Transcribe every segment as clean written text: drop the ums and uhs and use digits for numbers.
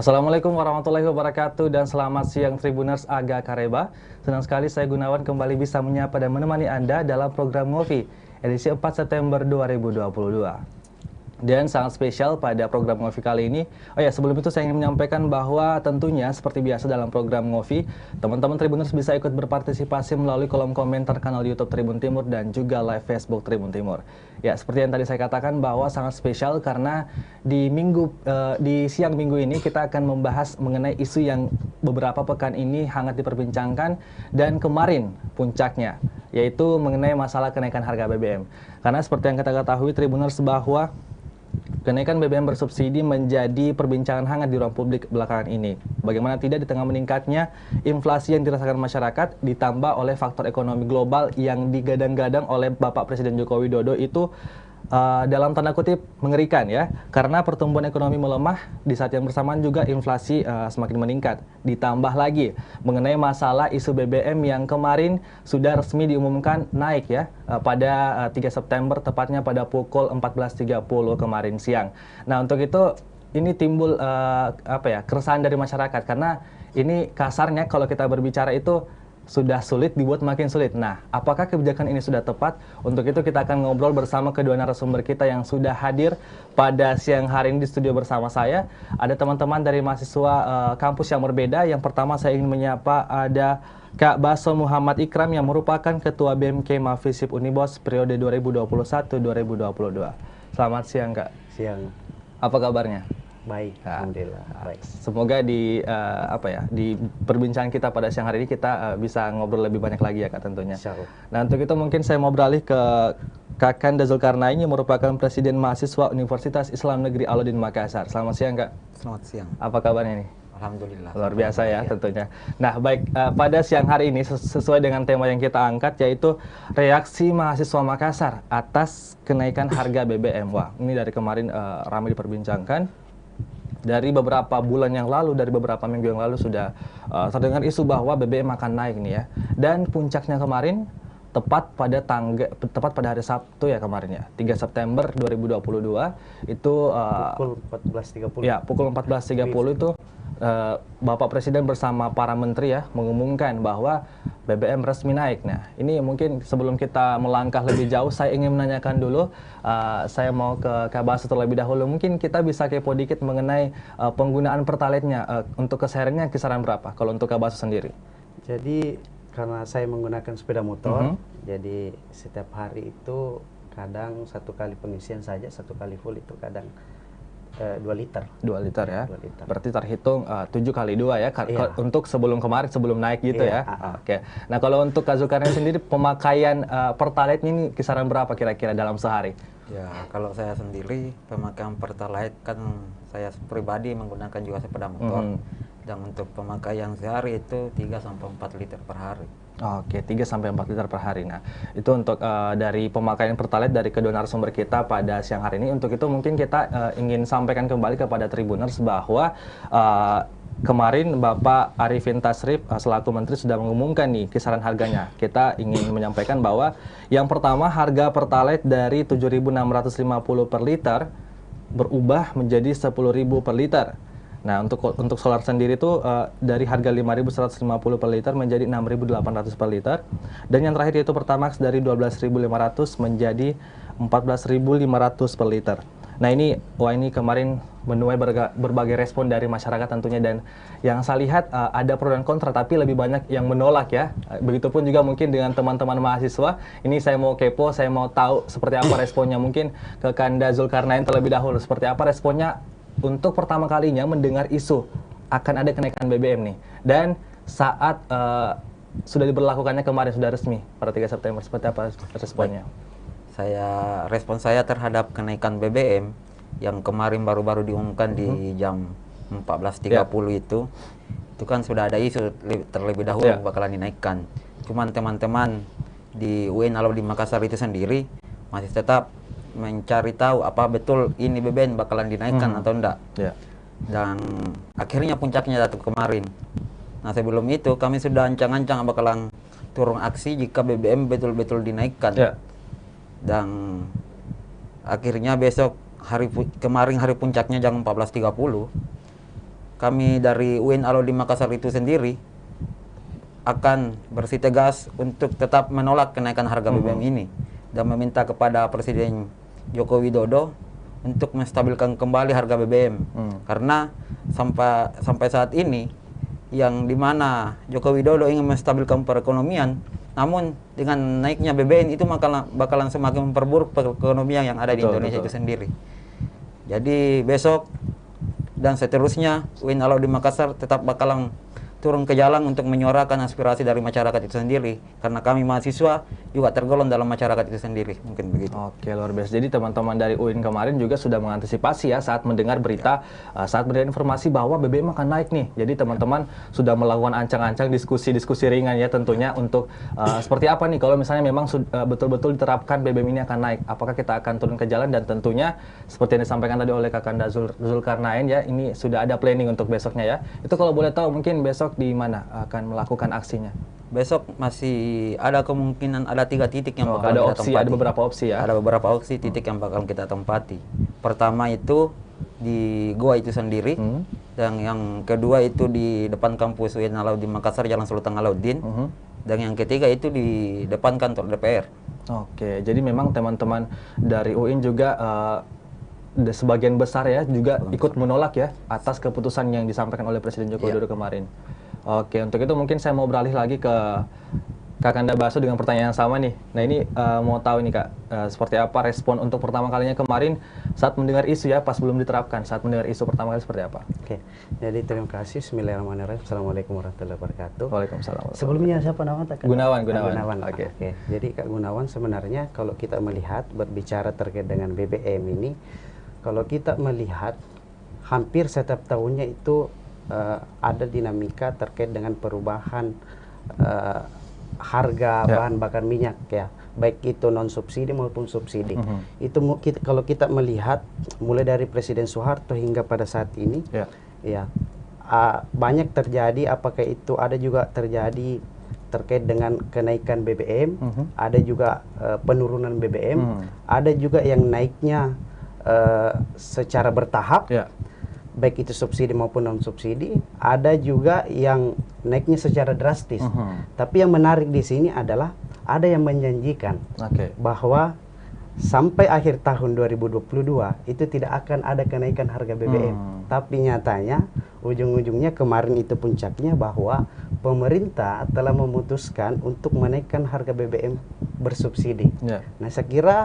Assalamualaikum warahmatullahi wabarakatuh dan selamat siang Tribuners Aga Kareba. Senang sekali saya Gunawan kembali bisa menyapa dan menemani Anda dalam program Ngopi edisi 4 September 2022. Dan sangat spesial pada program Ngopi kali ini. Oh ya, sebelum itu saya ingin menyampaikan bahwa tentunya seperti biasa dalam program Ngopi, teman-teman Tribuners bisa ikut berpartisipasi melalui kolom komentar kanal YouTube Tribun Timur dan juga live Facebook Tribun Timur. Ya, seperti yang tadi saya katakan bahwa sangat spesial karena di siang minggu ini kita akan membahas mengenai isu yang beberapa pekan ini hangat diperbincangkan dan kemarin puncaknya, yaitu mengenai masalah kenaikan harga BBM. Karena seperti yang kita ketahui Tribuners bahwa kenaikan BBM bersubsidi menjadi perbincangan hangat di ruang publik belakangan ini. Bagaimana tidak di tengah meningkatnya inflasi yang dirasakan masyarakat ditambah oleh faktor ekonomi global yang digadang-gadang oleh Bapak Presiden Joko Widodo itu dalam tanda kutip mengerikan ya, karena pertumbuhan ekonomi melemah di saat yang bersamaan juga inflasi semakin meningkat. Ditambah lagi mengenai masalah isu BBM yang kemarin sudah resmi diumumkan naik ya pada 3 September tepatnya pada pukul 14.30 kemarin siang. Nah, untuk itu ini timbul keresahan dari masyarakat karena ini kasarnya kalau kita berbicara itu sudah sulit dibuat makin sulit. Nah, apakah kebijakan ini sudah tepat? Untuk itu kita akan ngobrol bersama kedua narasumber kita yang sudah hadir pada siang hari ini di studio bersama saya. Ada teman-teman dari mahasiswa kampus yang berbeda. Yang pertama saya ingin menyapa ada Kak Baso Muhammad Ikram yang merupakan Ketua BMK Mafisip Unibos periode 2021-2022. Selamat siang, Kak. Siang. Apa kabarnya? Baik, alhamdulillah. Baik. Semoga di di perbincangan kita pada siang hari ini kita bisa ngobrol lebih banyak lagi ya Kak tentunya. Insyaallah. Nah, untuk itu mungkin saya mau beralih ke Kak Kanda Zulkarnain yang merupakan Presiden Mahasiswa Universitas Islam Negeri Alauddin Makassar. Selamat siang Kak. Selamat siang. Apa kabarnya nih? Alhamdulillah. Luar biasa ya tentunya. Nah, baik, pada siang hari ini sesuai dengan tema yang kita angkat yaitu reaksi mahasiswa Makassar atas kenaikan harga BBM. Wah, ini dari kemarin ramai diperbincangkan. Dari beberapa bulan yang lalu, dari beberapa minggu yang lalu sudah terdengar isu bahwa BBM akan naik nih ya. Dan puncaknya kemarin tepat pada hari Sabtu ya kemarin ya, 3 September 2022 itu Pukul 14.30. ya, pukul 14.30 itu Bapak Presiden bersama para menteri ya mengumumkan bahwa BBM resmi naik. Nah, ini mungkin sebelum kita melangkah lebih jauh, saya ingin menanyakan dulu, saya mau ke Kak Baso terlebih dahulu. Mungkin kita bisa kepo dikit mengenai penggunaan Pertalite-nya, untuk kesehariannya kisaran berapa kalau untuk Kak Baso sendiri? Jadi karena saya menggunakan sepeda motor, jadi setiap hari itu kadang satu kali pengisian saja, satu kali full itu kadang 2 liter. 2 liter ya. 2 liter. Berarti terhitung 7 kali 2 ya. Iya. Untuk sebelum kemarin, sebelum naik gitu Iya. ya. Oke. Nah, kalau untuk Kak Zulkarnain sendiri pemakaian Pertalite ini kisaran berapa kira-kira dalam sehari? Ya, kalau saya sendiri pemakaian Pertalite kan saya pribadi menggunakan juga sepeda motor. Dan untuk pemakaian sehari itu 3 sampai 4 liter per hari. Oke, 3 sampai 4 liter per hari. Nah, itu untuk dari pemakaian Pertalite dari kedua narasumber kita pada siang hari ini. Untuk itu mungkin kita ingin sampaikan kembali kepada Tribuners bahwa kemarin Bapak Arifin Tasrif selaku Menteri sudah mengumumkan nih kisaran harganya. Kita ingin menyampaikan bahwa yang pertama harga Pertalite dari 7.650 per liter berubah menjadi 10.000 per liter. Nah, untuk solar sendiri itu dari harga 5.150 per liter menjadi 6.800 per liter. Dan yang terakhir yaitu Pertamax dari 12.500 menjadi 14.500 per liter. Nah, ini kemarin menuai berbagai respon dari masyarakat tentunya, dan yang saya lihat ada pro dan kontra tapi lebih banyak yang menolak ya. Begitupun juga mungkin dengan teman-teman mahasiswa. Ini saya mau kepo, saya mau tahu seperti apa responnya. Mungkin ke Kanda Zulkarnain terlebih dahulu. Seperti apa responnya untuk pertama kalinya mendengar isu akan ada kenaikan BBM nih, dan saat sudah diberlakukannya kemarin, sudah resmi pada 3 September, seperti apa responnya? Respon saya terhadap kenaikan BBM yang kemarin baru-baru diumumkan di jam 14.30 itu kan sudah ada isu terlebih dahulu bakalan dinaikkan. Cuman teman-teman di UIN Alauddin Makassar itu sendiri masih tetap mencari tahu apa betul ini BBM bakalan dinaikkan atau enggak. Dan akhirnya puncaknya jatuh kemarin. Nah, sebelum itu kami sudah ancang-ancang bakalan turun aksi jika BBM betul-betul dinaikkan. Dan akhirnya besok kemarin hari puncaknya jam 14.30 kami dari UIN Alauddin Makassar itu sendiri akan bersitegas untuk tetap menolak kenaikan harga BBM ini dan meminta kepada Presiden Joko Widodo untuk menstabilkan kembali harga BBM. Karena sampai saat ini yang dimana Joko Widodo ingin menstabilkan perekonomian, namun dengan naiknya BBM itu bakalan semakin memperburuk perekonomian yang ada di Indonesia itu sendiri. Jadi besok dan seterusnya UIN Alauddin Makassar tetap bakalan turun ke jalan untuk menyuarakan aspirasi dari masyarakat itu sendiri, karena kami mahasiswa juga tergolong dalam masyarakat itu sendiri, mungkin begitu. Oke, luar biasa. Jadi teman-teman dari UIN kemarin juga sudah mengantisipasi ya saat mendengar berita, saat mendengar informasi bahwa BBM akan naik nih. Jadi teman-teman sudah melakukan ancang-ancang diskusi-diskusi ringan ya tentunya untuk seperti apa nih kalau misalnya memang betul-betul diterapkan BBM ini akan naik. Apakah kita akan turun ke jalan, dan tentunya seperti yang disampaikan tadi oleh Kakanda Zulkarnain ya, ini sudah ada planning untuk besoknya ya. Itu kalau boleh tahu mungkin besok di mana akan melakukan aksinya? Besok masih ada kemungkinan ada 3 titik yang bakal ada kita opsi, tempati. ada beberapa opsi ya. Ada beberapa opsi titik yang bakal kita tempati. Pertama itu di Goa itu sendiri, dan yang kedua itu di depan kampus UIN Alauddin Makassar Jalan Sultan Alauddin, dan yang ketiga itu di depan kantor DPR. Oke, jadi memang teman-teman dari UIN juga sebagian besar ya juga ikut menolak ya atas keputusan yang disampaikan oleh Presiden Joko Widodo kemarin. Oke, untuk itu mungkin saya mau beralih lagi ke Kakanda Baso dengan pertanyaan yang sama nih. Nah ini mau tahu nih Kak, seperti apa respon untuk pertama kalinya kemarin saat mendengar isu ya, pas belum diterapkan, saat mendengar isu pertama kali seperti apa? Oke, jadi terima kasih. Bismillahirrahmanirrahim. Assalamualaikum warahmatullahi wabarakatuh. Waalaikumsalam. Sebelumnya siapa nama Kak? Gunawan. Oke. Jadi Kak Gunawan, sebenarnya kalau kita melihat berbicara terkait dengan BBM ini, kalau kita melihat hampir setiap tahunnya itu ada dinamika terkait dengan perubahan harga bahan bakar minyak ya, baik itu non subsidi maupun subsidi. Itu kalau kita melihat mulai dari Presiden Soeharto hingga pada saat ini banyak terjadi, apakah itu ada juga terjadi terkait dengan kenaikan BBM, ada juga penurunan BBM, ada juga yang naiknya secara bertahap, baik itu subsidi maupun non subsidi, ada juga yang naiknya secara drastis. Tapi yang menarik di sini adalah ada yang menjanjikan bahwa sampai akhir tahun 2022 itu tidak akan ada kenaikan harga BBM. Tapi nyatanya ujung-ujungnya kemarin itu puncaknya bahwa pemerintah telah memutuskan untuk menaikkan harga BBM bersubsidi. Nah, saya kira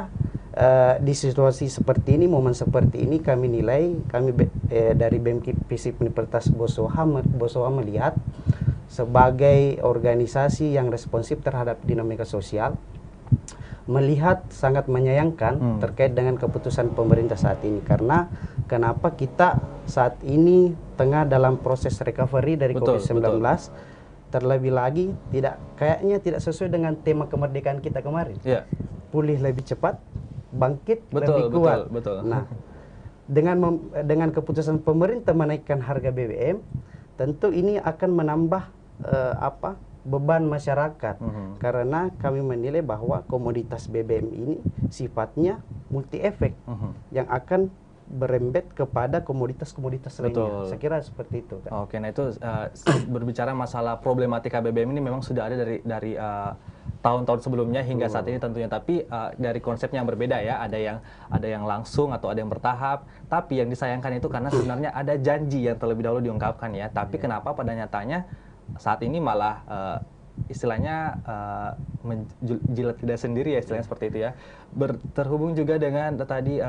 di situasi seperti ini, momen seperti ini, kami nilai, dari BEM FISIP Universitas Bosowa melihat sebagai organisasi yang responsif terhadap dinamika sosial, melihat sangat menyayangkan terkait dengan keputusan pemerintah saat ini. Karena kenapa kita saat ini tengah dalam proses recovery dari COVID-19, terlebih lagi kayaknya tidak sesuai dengan tema kemerdekaan kita kemarin. Pulih lebih cepat, bangkit lebih kuat. Nah, dengan keputusan pemerintah menaikkan harga BBM, tentu ini akan menambah beban masyarakat, karena kami menilai bahwa komoditas BBM ini sifatnya multi efek yang akan berembet kepada komoditas-komoditas lainnya. Saya kira seperti itu, Kak. Oke, nah itu berbicara masalah problematika BBM ini memang sudah ada dari tahun-tahun sebelumnya hingga saat ini tentunya, tapi dari konsepnya yang berbeda ya, ada yang langsung atau ada yang bertahap. Tapi yang disayangkan itu karena sebenarnya ada janji yang terlebih dahulu diungkapkan ya, tapi kenapa pada nyatanya saat ini malah istilahnya menjilat lidah sendiri ya, istilahnya seperti itu ya. Terhubung juga dengan tadi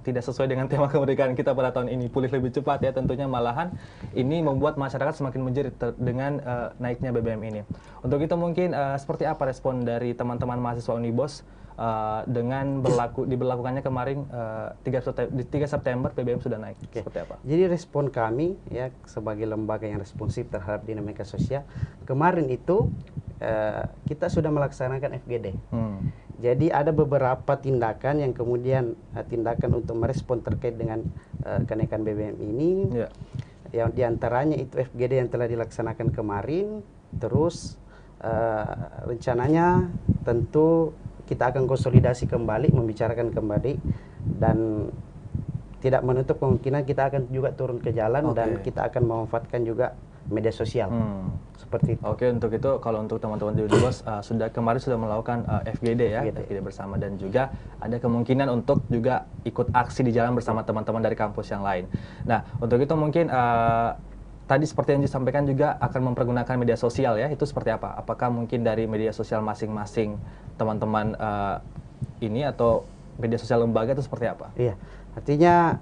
tidak sesuai dengan tema kemerdekaan kita pada tahun ini, pulih lebih cepat ya, tentunya malahan ini membuat masyarakat semakin menjerit dengan naiknya BBM ini. Untuk itu mungkin seperti apa respon dari teman-teman mahasiswa Unibos dengan diberlakukannya kemarin 3 September BBM sudah naik? Seperti apa? Jadi respon kami ya sebagai lembaga yang responsif terhadap dinamika sosial, kemarin itu kita sudah melaksanakan FGD. Jadi ada beberapa tindakan yang kemudian tindakan untuk merespon terkait dengan kenaikan BBM ini. Yang diantaranya itu FGD yang telah dilaksanakan kemarin. Terus rencananya tentu kita akan konsolidasi kembali, membicarakan kembali, dan tidak menutup kemungkinan kita akan juga turun ke jalan dan kita akan memanfaatkan juga media sosial. Seperti itu. Oke, untuk itu kalau untuk teman-teman di Unibos kemarin sudah melakukan FGD ya, FGD bersama, dan juga ada kemungkinan untuk juga ikut aksi di jalan bersama teman-teman dari kampus yang lain. Nah, untuk itu mungkin tadi seperti yang disampaikan juga akan mempergunakan media sosial ya, itu seperti apa? Apakah mungkin dari media sosial masing-masing teman-teman ini atau media sosial lembaga itu seperti apa? Iya, artinya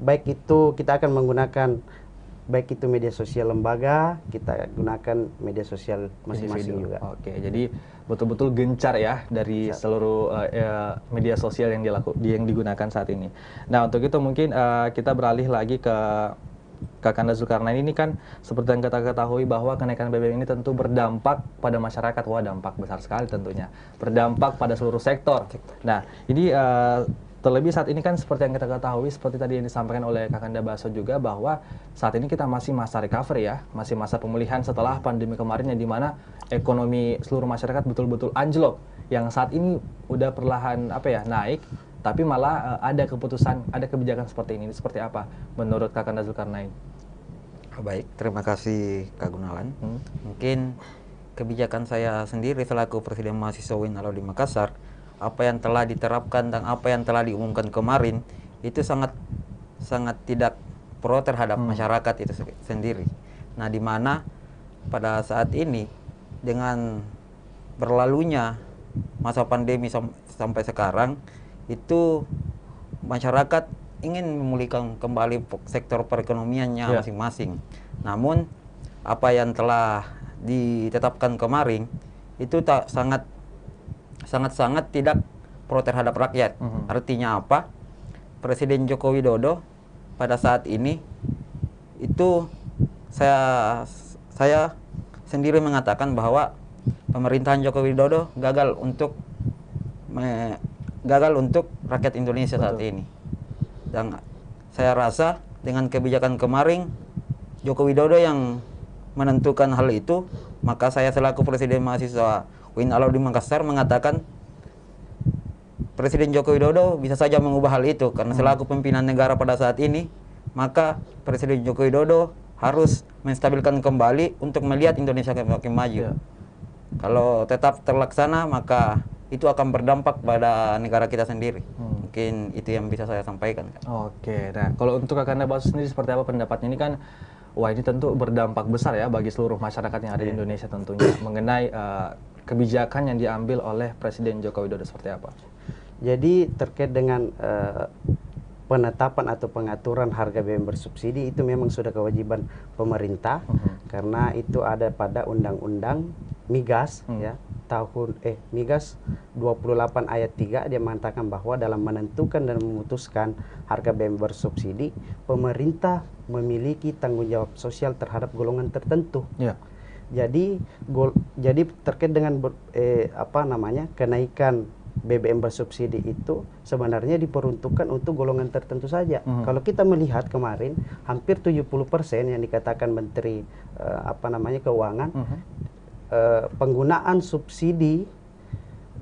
baik itu kita akan menggunakan baik itu media sosial lembaga, kita gunakan media sosial masing-masing juga. Oke, jadi betul-betul gencar ya dari seluruh media sosial yang digunakan saat ini. Nah, untuk itu mungkin kita beralih lagi ke Kakanda Zulkarnain. Ini kan seperti yang kita ketahui bahwa kenaikan BBM ini tentu berdampak pada masyarakat. Wah, dampak besar sekali tentunya. Berdampak pada seluruh sektor. Nah, ini terlebih saat ini kan seperti yang kita ketahui, seperti tadi yang disampaikan oleh Kakanda Baso juga, bahwa saat ini kita masih masa recovery ya, masih masa pemulihan setelah pandemi kemarin, yang dimana ekonomi seluruh masyarakat betul-betul anjlok, yang saat ini udah perlahan naik, tapi malah ada kebijakan seperti ini. Seperti apa menurut Kakanda Zulkarnain? Baik, terima kasih Kak Gunawan. Mungkin kebijakan saya sendiri selaku Presiden Mahasiswa UIN Alauddin Makassar, apa yang telah diterapkan dan apa yang telah diumumkan kemarin itu sangat tidak pro terhadap masyarakat itu sendiri. Nah, di mana pada saat ini dengan berlalunya masa pandemi sampai sekarang, itu masyarakat ingin memulihkan kembali sektor perekonomiannya masing-masing. Namun apa yang telah ditetapkan kemarin itu sangat tidak pro terhadap rakyat. Artinya apa? Presiden Joko Widodo pada saat ini itu saya sendiri mengatakan bahwa pemerintahan Joko Widodo gagal untuk rakyat Indonesia saat ini. Dan saya rasa dengan kebijakan kemarin Joko Widodo yang menentukan hal itu, maka saya selaku Presiden Mahasiswa UIN Alauddin Makassar mengatakan Presiden Joko Widodo bisa saja mengubah hal itu, karena selaku pimpinan negara pada saat ini, maka Presiden Joko Widodo harus menstabilkan kembali untuk melihat Indonesia semakin maju. Kalau tetap terlaksana, maka itu akan berdampak pada negara kita sendiri. Mungkin itu yang bisa saya sampaikan. Oke, nah kalau untuk Kakanda Baso sendiri seperti apa pendapatnya? Ini kan, wah, ini tentu berdampak besar ya bagi seluruh masyarakat yang ada di Indonesia tentunya, mengenai kebijakan yang diambil oleh Presiden Joko Widodo seperti apa? Jadi terkait dengan penetapan atau pengaturan harga BBM bersubsidi itu memang sudah kewajiban pemerintah, karena itu ada pada Undang-Undang Migas ya, Migas 28 ayat 3, dia mengatakan bahwa dalam menentukan dan memutuskan harga BBM bersubsidi, pemerintah memiliki tanggung jawab sosial terhadap golongan tertentu. Jadi terkait dengan kenaikan BBM bersubsidi itu sebenarnya diperuntukkan untuk golongan tertentu saja. Kalau kita melihat kemarin hampir 70% yang dikatakan Menteri Keuangan, penggunaan subsidi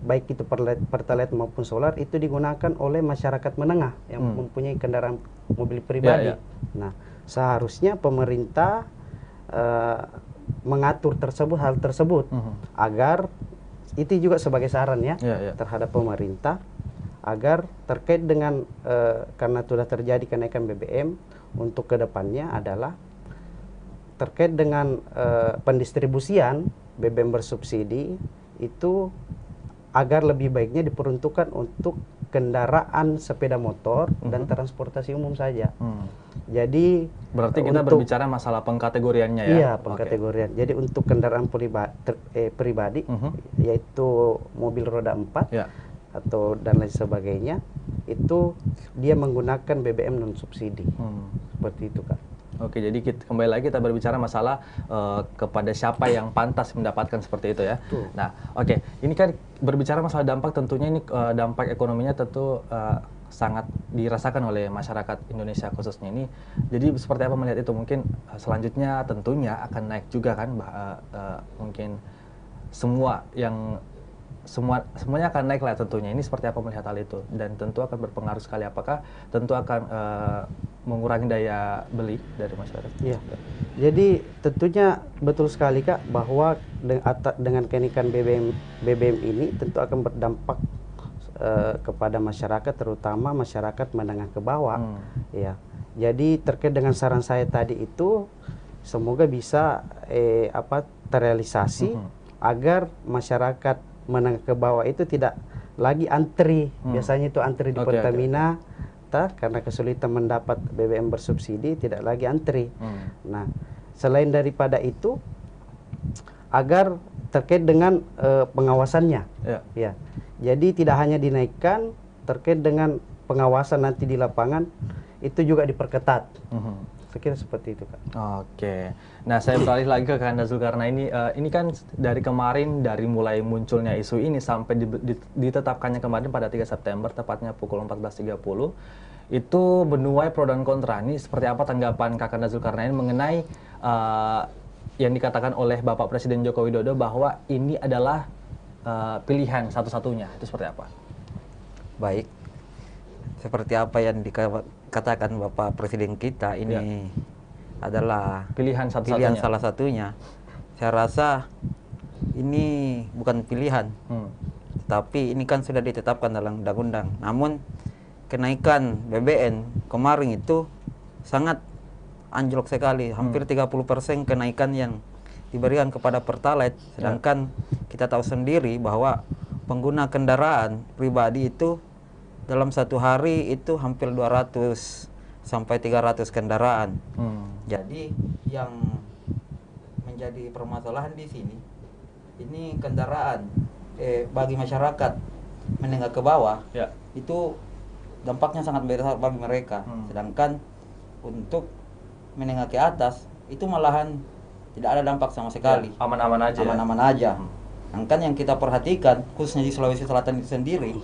baik itu Pertalite maupun solar itu digunakan oleh masyarakat menengah yang mempunyai kendaraan mobil pribadi. Nah, seharusnya pemerintah mengatur hal tersebut agar itu juga sebagai saran terhadap pemerintah, agar terkait dengan karena sudah terjadi kenaikan BBM, untuk kedepannya adalah terkait dengan pendistribusian BBM bersubsidi itu agar lebih baiknya diperuntukkan untuk kendaraan sepeda motor dan transportasi umum saja. Jadi berarti kita berbicara masalah pengkategoriannya ya? Iya, pengkategorian. Jadi untuk kendaraan pribadi, yaitu mobil roda 4 atau dan lain sebagainya, itu dia menggunakan BBM non subsidi. Seperti itu, Kak. Oke, jadi kembali lagi kita berbicara masalah kepada siapa yang pantas mendapatkan seperti itu ya. Nah, oke, ini kan berbicara masalah dampak, tentunya ini dampak ekonominya tentu sangat dirasakan oleh masyarakat Indonesia khususnya ini. Jadi seperti apa melihat itu? Mungkin selanjutnya tentunya akan naik juga kan, mungkin semua yang semuanya akan naik lah tentunya. Ini seperti apa melihat hal itu? Dan tentu akan berpengaruh sekali. Apakah tentu akan mengurangi daya beli dari masyarakat? Iya. Jadi tentunya betul sekali Kak bahwa dengan kenaikan BBM ini tentu akan berdampak kepada masyarakat, terutama masyarakat menengah ke bawah. Ya. Jadi terkait dengan saran saya tadi itu semoga bisa terrealisasi agar masyarakat menengah ke bawah itu tidak lagi antri. Biasanya itu antri di Pertamina. Karena kesulitan mendapat BBM bersubsidi, tidak lagi antri. Nah, selain daripada itu, agar terkait dengan pengawasannya, ya. Jadi tidak hanya dinaikkan, terkait dengan pengawasan nanti di lapangan itu juga diperketat. Saya kira seperti itu, Kak. Oke. Nah, saya beralih lagi ke Kak Zulkarnain. Ini kan dari kemarin, dari mulai munculnya isu ini sampai ditetapkannya kemarin pada 3 September, tepatnya pukul 14.30, itu menuai pro dan kontra. Ini seperti apa tanggapan Kak Zulkarnain mengenai yang dikatakan oleh Bapak Presiden Joko Widodo bahwa ini adalah pilihan satu-satunya? Itu seperti apa? Baik. Seperti apa yang dikatakan Bapak Presiden kita, ini adalah pilihan salah satunya. Saya rasa ini bukan pilihan, tapi ini kan sudah ditetapkan dalam undang-undang. Namun kenaikan BBM kemarin itu sangat anjlok sekali, hampir 30% kenaikan yang diberikan kepada Pertalite. Sedangkan kita tahu sendiri bahwa pengguna kendaraan pribadi itu dalam satu hari itu hampir 200 sampai 300 kendaraan. Jadi yang menjadi permasalahan di sini, ini kendaraan bagi masyarakat menengah ke bawah, itu dampaknya sangat besar bagi mereka. Sedangkan untuk menengah ke atas itu malahan tidak ada dampak sama sekali. Aman-aman aja. Aman-aman aja. Sedangkan yang kita perhatikan khususnya di Sulawesi Selatan itu sendiri,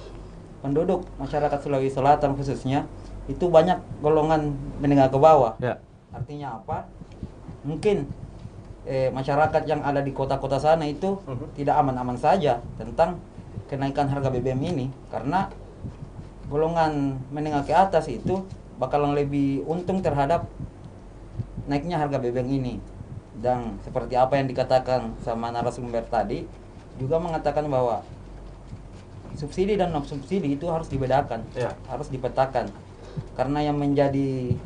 penduduk masyarakat Sulawesi Selatan khususnya itu banyak golongan menengah ke bawah. Artinya apa? Mungkin masyarakat yang ada di kota-kota sana itu tidak aman-aman saja tentang kenaikan harga BBM ini, karena golongan menengah ke atas itu bakalan lebih untung terhadap naiknya harga BBM ini. Dan seperti apa yang dikatakan sama narasumber tadi, juga mengatakan bahwa subsidi dan non subsidi itu harus dibedakan, harus dipetakan. Karena yang menjadi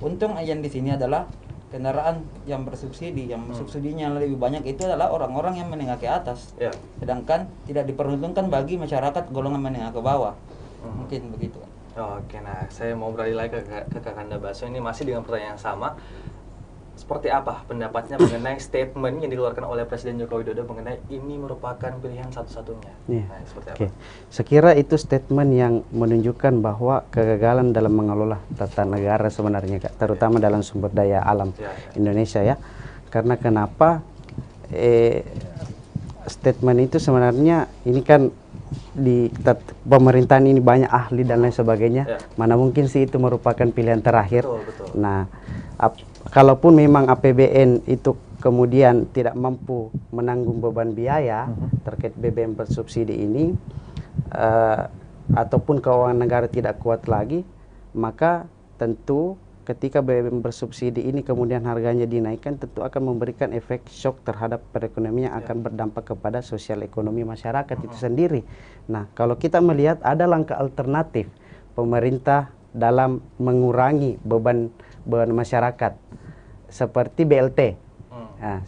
untung yang di sini adalah kendaraan yang bersubsidi, yang subsidinya lebih banyak itu adalah orang-orang yang menengah ke atas. Sedangkan tidak diperuntukkan bagi masyarakat golongan menengah ke bawah. Mungkin begitu. Oke, nah saya mau beralih lagi ke Kakanda Baso. Ini masih dengan pertanyaan yang sama. Seperti apa pendapatnya mengenai statement yang dikeluarkan oleh Presiden Joko Widodo mengenai ini merupakan pilihan satu-satunya? Nah, seperti apa? Saya kira itu statement yang menunjukkan bahwa kegagalan dalam mengelola tata negara sebenarnya, Kak, terutama dalam sumber daya alam Indonesia ya. Karena kenapa statement itu sebenarnya ini kan di pemerintahan ini banyak ahli dan lain sebagainya. Mana mungkin sih itu merupakan pilihan terakhir. Betul. Nah, kalaupun memang APBN itu kemudian tidak mampu menanggung beban biaya terkait BBM bersubsidi ini, ataupun keuangan negara tidak kuat lagi, maka tentu ketika BBM bersubsidi ini kemudian harganya dinaikkan, tentu akan memberikan efek shock terhadap perekonomian yang akan berdampak kepada sosial ekonomi masyarakat itu sendiri. Nah, kalau kita melihat ada langkah alternatif pemerintah dalam mengurangi beban masyarakat seperti BLT.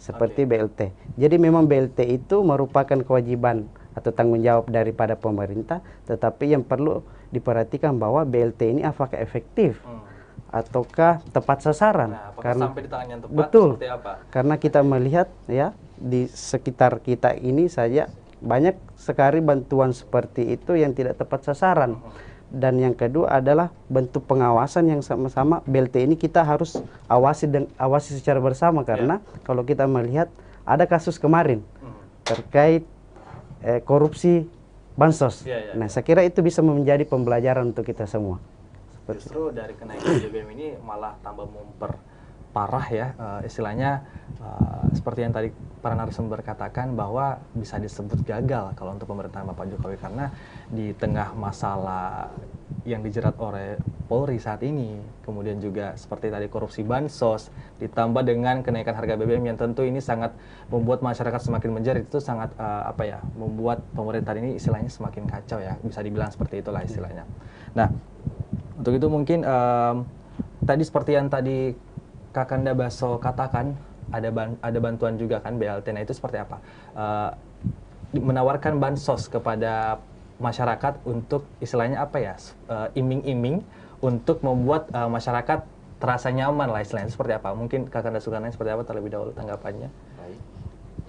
Seperti BLT. Jadi memang BLT itu merupakan kewajiban atau tanggung jawab daripada pemerintah, tetapi yang perlu diperhatikan bahwa BLT ini apakah efektif ataukah tepat sasaran. Karena sampai di tangan yang tepat, betul, seperti apa? Karena kita melihat ya di sekitar kita ini saja banyak sekali bantuan seperti itu yang tidak tepat sasaran. Dan yang kedua adalah bentuk pengawasan yang sama-sama BLT ini kita harus awasi secara bersama, karena kalau kita melihat ada kasus kemarin terkait korupsi bansos. Nah, saya kira itu bisa menjadi pembelajaran untuk kita semua. Justru dari kenaikan BBM ini malah tambah memperparah parah ya, istilahnya seperti yang tadi para narasumber katakan bahwa bisa disebut gagal kalau untuk pemerintahan Bapak Jokowi, karena di tengah masalah yang dijerat oleh Polri saat ini, kemudian juga seperti tadi korupsi bansos, ditambah dengan kenaikan harga BBM yang tentu ini sangat membuat masyarakat semakin menjerit, itu sangat membuat pemerintahan ini istilahnya semakin kacau ya, bisa dibilang seperti itulah istilahnya. Nah, untuk itu mungkin tadi seperti yang tadi Kakanda Baso katakan, ada bantuan juga kan BLT. Nah, itu seperti apa? Menawarkan bansos kepada masyarakat untuk istilahnya apa ya, iming-iming untuk membuat masyarakat terasa nyaman lah istilahnya. Seperti apa? Mungkin Kakanda Zulkarnain seperti apa terlebih dahulu tanggapannya? Baik.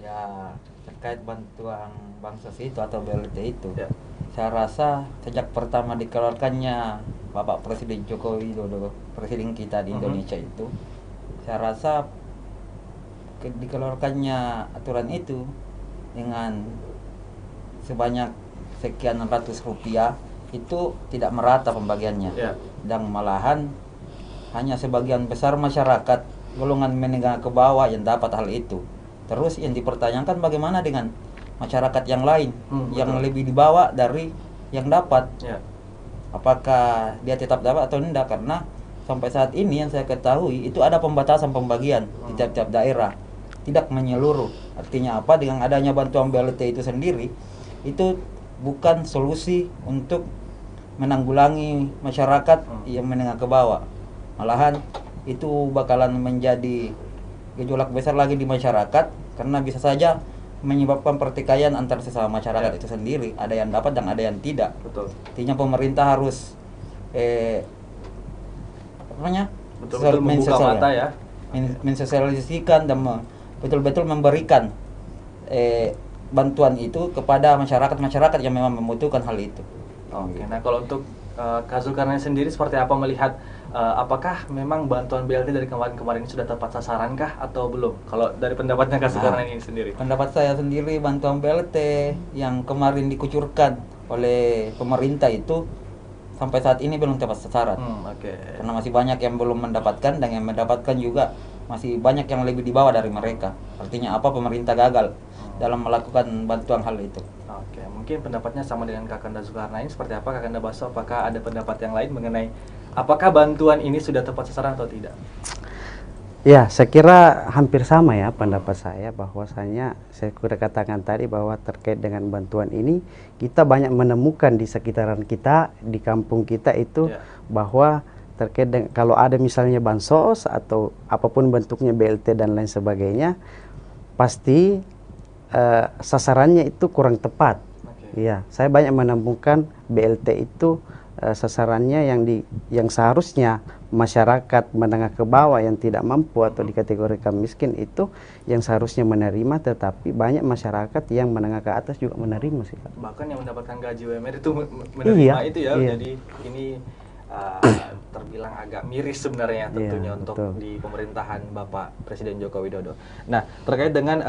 Ya, terkait bantuan bansos itu atau BLT itu, ya, saya rasa sejak pertama dikeluarkannya Bapak Presiden Joko Widodo, presiden kita di Indonesia itu, saya rasa dikeluarkannya aturan itu dengan sebanyak sekian ratus rupiah itu tidak merata pembagiannya, dan malahan hanya sebagian besar masyarakat golongan menengah ke bawah yang dapat hal itu. Terus yang dipertanyakan bagaimana dengan masyarakat yang lain yang lebih di bawah dari yang dapat, apakah dia tetap dapat atau tidak? Karena sampai saat ini yang saya ketahui itu ada pembatasan pembagian di tiap-tiap daerah, tidak menyeluruh. Artinya apa? Dengan adanya bantuan BLT itu sendiri, itu bukan solusi untuk menanggulangi masyarakat yang menengah ke bawah. Malahan itu bakalan menjadi gejolak besar lagi di masyarakat, karena bisa saja menyebabkan pertikaian antar sesama masyarakat itu sendiri. Ada yang dapat dan ada yang tidak. Betul. Artinya pemerintah harus betul-betul membuka mata ya, mensosialisasikan dan betul-betul memberikan bantuan itu kepada masyarakat yang memang membutuhkan hal itu. Oke, nah kalau untuk Kak Zulkarnain sendiri seperti apa melihat, apakah memang bantuan BLT dari kemarin-kemarin sudah tepat sasaran kah atau belum? Kalau dari pendapatnya Kak Zulkarnain ini sendiri? Pendapat saya sendiri, bantuan BLT yang kemarin dikucurkan oleh pemerintah itu sampai saat ini belum tepat sasaran. Karena masih banyak yang belum mendapatkan, dan yang mendapatkan juga masih banyak yang lebih di bawah dari mereka. Artinya apa? Pemerintah gagal dalam melakukan bantuan hal itu. Oke, mungkin pendapatnya sama dengan Kakanda Zulkarnain. Seperti apa Kakanda Baso? Apakah ada pendapat yang lain mengenai apakah bantuan ini sudah tepat sasaran atau tidak? Ya, saya kira hampir sama ya pendapat saya, bahwasanya saya sudah katakan tadi bahwa terkait dengan bantuan ini kita banyak menemukan di sekitaran kita, di kampung kita itu, bahwa terkait dengan kalau ada misalnya bansos atau apapun bentuknya BLT dan lain sebagainya, pasti sasarannya itu kurang tepat. Iya, saya banyak menemukan BLT itu sasarannya yang seharusnya masyarakat menengah ke bawah yang tidak mampu atau dikategorikan miskin itu yang seharusnya menerima, tetapi banyak masyarakat yang menengah ke atas juga menerima sih, Pak. Bahkan yang mendapatkan gaji UMR itu menerima itu ya. Jadi ini terbilang agak miris sebenarnya tentunya untuk di pemerintahan Bapak Presiden Joko Widodo. Nah, terkait dengan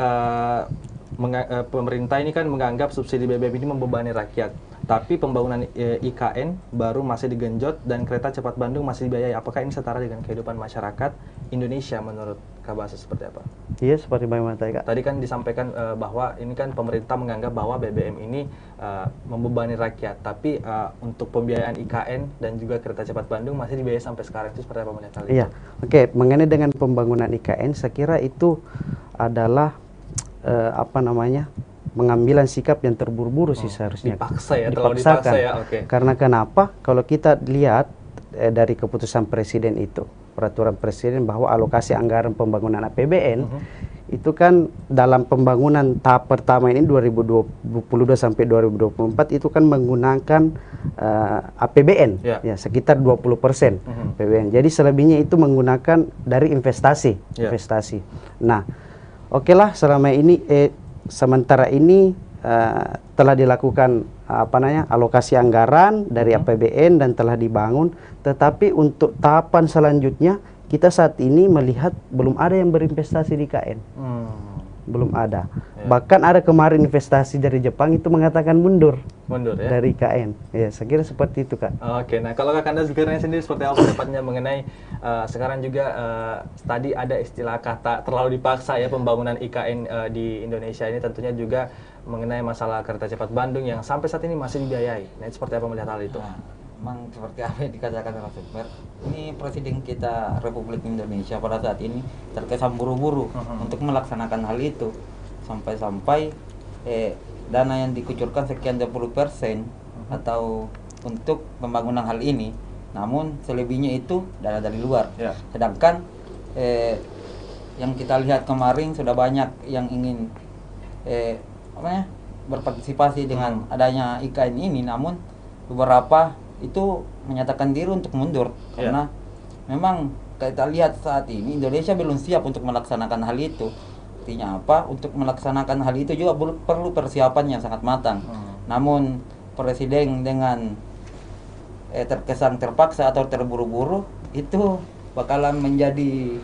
pemerintah ini kan menganggap subsidi BBM ini membebani rakyat, tapi pembangunan IKN baru masih digenjot dan kereta cepat Bandung masih dibiayai. Apakah ini setara dengan kehidupan masyarakat Indonesia menurut Kak Baso seperti apa? Iya, seperti bagaimana tadi kan disampaikan bahwa ini kan pemerintah menganggap bahwa BBM ini membebani rakyat, tapi untuk pembiayaan IKN dan juga kereta cepat Bandung masih dibiayai sampai sekarang. Itu seperti apa melihat hal itu? Iya, oke. Mengenai dengan pembangunan IKN, saya kira itu adalah pengambilan sikap yang terburu-buru sih seharusnya. Dipaksa ya, dipaksakan. Karena kenapa? Kalau kita lihat dari keputusan presiden itu, peraturan presiden bahwa alokasi anggaran pembangunan APBN itu kan dalam pembangunan tahap pertama ini 2022 sampai 2024 itu kan menggunakan APBN ya sekitar 20% APBN. Jadi selebihnya itu menggunakan dari investasi. Nah, oke lah, selama ini sementara ini telah dilakukan alokasi anggaran dari APBN dan telah dibangun, tetapi untuk tahapan selanjutnya kita saat ini melihat belum ada yang berinvestasi di IKN. Belum ada. Bahkan ada kemarin investasi dari Jepang itu mengatakan mundur. mundur ya. dari IKN. Ya, saya kira seperti itu, Kak. Oke, nah kalau Kakanda Zulkarnain sendiri seperti apa pendapatnya mengenai sekarang juga tadi ada istilah kata terlalu dipaksa ya pembangunan IKN di Indonesia ini, tentunya juga mengenai masalah kereta cepat Bandung yang sampai saat ini masih dibiayai. Nah, itu seperti apa melihat hal itu? Nah, memang seperti apa yang dikatakan Mas Super, ini Presiden kita Republik Indonesia pada saat ini terkesan buru-buru untuk melaksanakan hal itu, sampai-sampai dana yang dikucurkan sekian 20% atau untuk pembangunan hal ini, namun selebihnya itu dana dari luar. Sedangkan yang kita lihat kemarin sudah banyak yang ingin berpartisipasi dengan adanya IKN ini, namun beberapa itu menyatakan diri untuk mundur karena memang kita lihat saat ini Indonesia belum siap untuk melaksanakan hal itu. Artinya apa? Untuk melaksanakan hal itu juga perlu persiapan yang sangat matang. Namun Presiden dengan terkesan terpaksa atau terburu-buru itu bakalan menjadi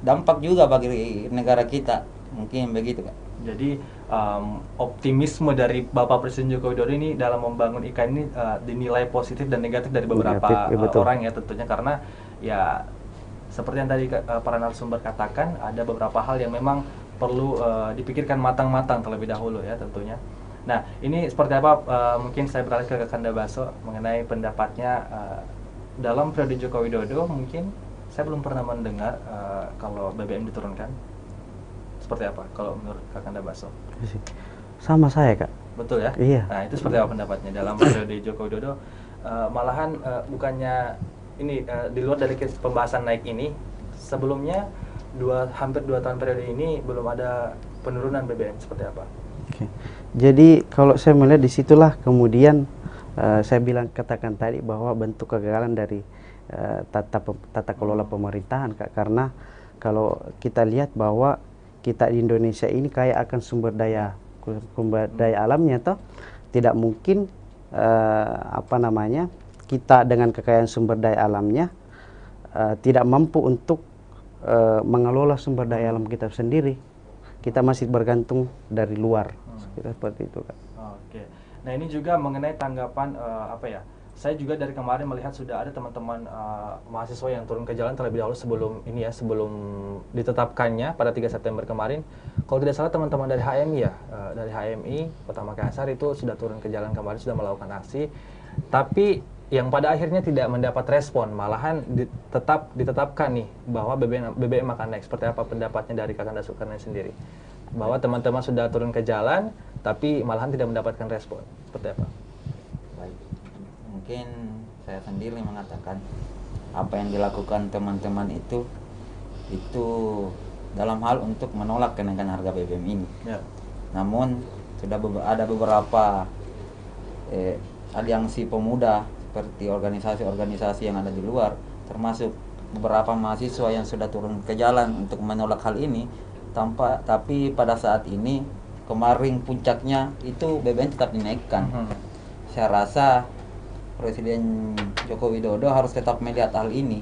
dampak juga bagi negara kita. Mungkin begitu, Kak. Jadi optimisme dari Bapak Presiden Joko Widodo ini dalam membangun IKN ini dinilai positif dan negatif dari beberapa orang ya tentunya, karena ya seperti yang tadi para narasumber katakan, ada beberapa hal yang memang perlu dipikirkan matang-matang terlebih dahulu ya tentunya. Nah, ini seperti apa, mungkin saya beralih ke Kakanda Baso mengenai pendapatnya dalam periode Joko Widodo. Mungkin saya belum pernah mendengar kalau BBM diturunkan. Seperti apa kalau menurut Kakanda Baso? Sama saya, Kak. Betul ya? Iya. Nah, itu seperti apa pendapatnya dalam periode Joko Widodo? Malahan bukannya ini di luar dari pembahasan naik ini, sebelumnya hampir 2 tahun periode ini belum ada penurunan BBM, seperti apa? Oke. Jadi kalau saya melihat disitulah kemudian saya katakan tadi bahwa bentuk kegagalan dari tata kelola pemerintahan, Kak. Karena kalau kita lihat bahwa kita di Indonesia ini kaya akan sumber daya alamnya, toh tidak mungkin kita dengan kekayaan sumber daya alamnya tidak mampu untuk mengelola sumber daya alam kita sendiri. Kita masih bergantung dari luar. Seperti itu, Kak. Oke. Nah, ini juga mengenai tanggapan saya juga dari kemarin melihat sudah ada teman-teman mahasiswa yang turun ke jalan terlebih dahulu sebelum ditetapkannya pada 3 September kemarin. Kalau tidak salah teman-teman dari HMI dari HMI Kota Makassar itu sudah turun ke jalan kemarin, sudah melakukan aksi. Tapi yang pada akhirnya tidak mendapat respon, malahan tetap ditetapkan nih bahwa BBM akan naik. Seperti apa pendapatnya dari Kakanda Zulkarnain sendiri? Bahwa teman-teman sudah turun ke jalan, tapi malahan tidak mendapatkan respon. Seperti apa? Baik, mungkin saya sendiri mengatakan apa yang dilakukan teman-teman itu dalam hal untuk menolak kenaikan harga BBM ini. Namun sudah ada beberapa aliansi pemuda seperti organisasi-organisasi yang ada di luar, termasuk beberapa mahasiswa yang sudah turun ke jalan untuk menolak hal ini. Tapi pada saat ini kemarin puncaknya itu BBM tetap dinaikkan. Saya rasa Presiden Joko Widodo harus tetap melihat hal ini.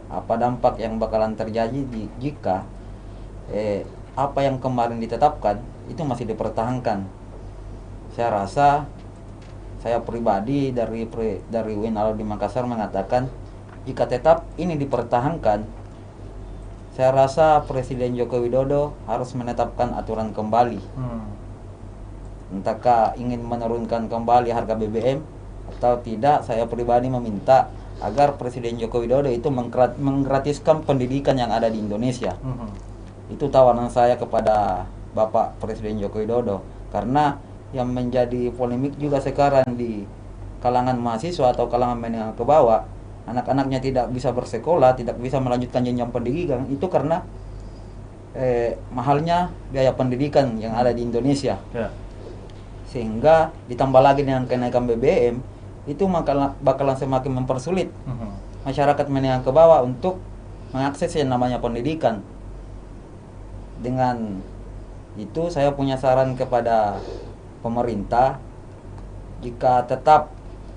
Apa dampak yang bakalan terjadi jika apa yang kemarin ditetapkan itu masih dipertahankan. Saya rasa, saya pribadi dari UIN Al di Makassar mengatakan, jika tetap ini dipertahankan, saya rasa Presiden Joko Widodo harus menetapkan aturan kembali. Entahkah ingin menurunkan kembali harga BBM atau tidak, saya pribadi meminta agar Presiden Joko Widodo itu menggratiskan pendidikan yang ada di Indonesia. Itu tawaran saya kepada Bapak Presiden Joko Widodo, karena yang menjadi polemik juga sekarang di kalangan mahasiswa atau kalangan menengah ke bawah, anak-anaknya tidak bisa bersekolah, tidak bisa melanjutkan jenjang pendidikan, itu karena mahalnya biaya pendidikan yang ada di Indonesia. Sehingga ditambah lagi dengan kenaikan BBM, itu bakalan semakin mempersulit masyarakat menengah ke bawah untuk mengakses yang namanya pendidikan. Dengan itu saya punya saran kepada pemerintah, jika tetap